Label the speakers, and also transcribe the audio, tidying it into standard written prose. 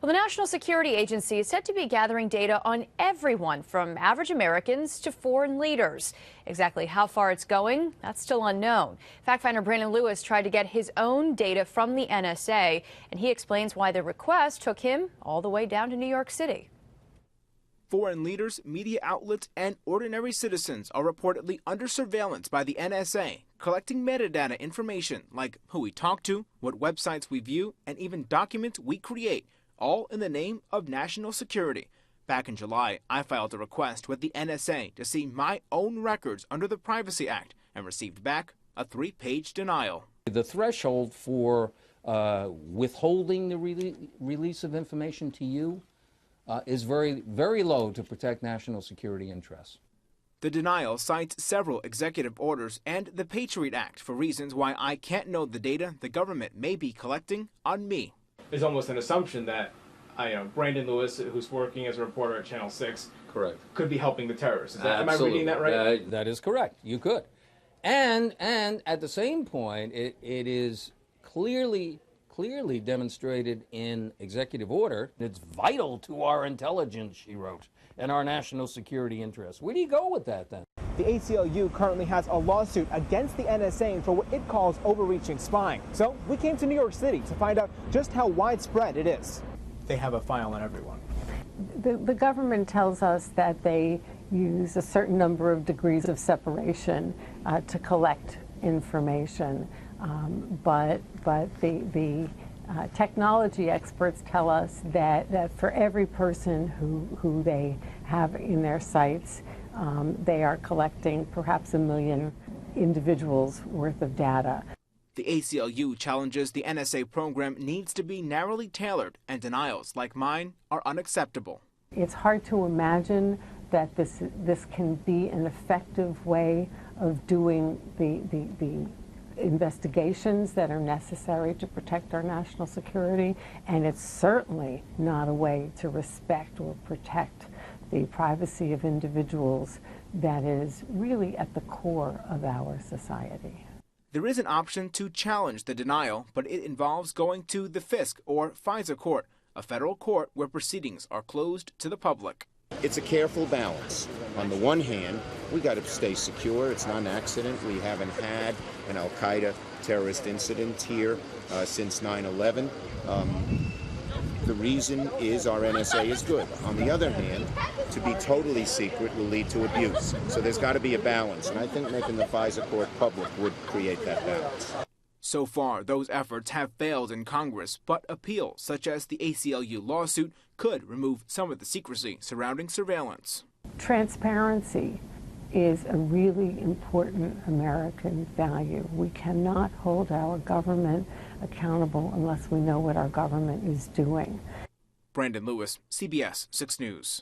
Speaker 1: Well, the National Security Agency is said to be gathering data on everyone from average Americans to foreign leaders. Exactly how far it's going, that's still unknown. Fact finder Brandon Lewis tried to get his own data from the NSA, and he explains why the request took him all the way down to New York City.
Speaker 2: Foreign leaders, media outlets, and ordinary citizens are reportedly under surveillance by the NSA, collecting metadata information like who we talk to, what websites we view, and even documents we create, all in the name of national security. Back in July, I filed a request with the NSA to see my own records under the Privacy Act and received back a 3-page denial.
Speaker 3: The threshold for withholding the release of information to you is very, very low to protect national security interests.
Speaker 2: The denial cites several executive orders and the Patriot Act for reasons why I can't know the data the government may be collecting on me.
Speaker 4: There's almost an assumption that Brandon Lewis, who's working as a reporter at Channel 6,
Speaker 3: correct,
Speaker 4: could be helping the terrorists. Am I reading that right?
Speaker 3: That is correct. You could. And at the same point, it is clearly demonstrated in executive order. It's vital to our intelligence, she wrote, and our national security interests. Where do you go with that then?
Speaker 5: The ACLU currently has a lawsuit against the NSA for what it calls overreaching spying. So we came to New York City to find out just how widespread it is. They have a file on everyone.
Speaker 6: The government tells us that they use a certain number of degrees of separation to collect information, but the technology experts tell us that for every person who they have in their sights, they are collecting perhaps 1 million individuals worth of data.
Speaker 2: The ACLU challenges the NSA program needs to be narrowly tailored, and denials like mine are unacceptable.
Speaker 6: It's hard to imagine that this can be an effective way of doing the investigations that are necessary to protect our national security, and it's certainly not a way to respect or protect the privacy of individuals that is really at the core of our society.
Speaker 2: There is an option to challenge the denial, but it involves going to the FISC or FISA court, a federal court where proceedings are closed to the public.
Speaker 7: It's a careful balance. On the one hand, we got to stay secure. It's not an accident. We haven't had an al-Qaeda terrorist incident here since 9/11. The reason is our NSA is good. On the other hand, to be totally secret will lead to abuse. So there's got to be a balance, and I think making the FISA court public would create that balance.
Speaker 2: So far, those efforts have failed in Congress, but appeals such as the ACLU lawsuit could remove some of the secrecy surrounding surveillance.
Speaker 6: Transparency is a really important American value. We cannot hold our government accountable unless we know what our government is doing.
Speaker 2: Brandon Lewis, CBS 6 News.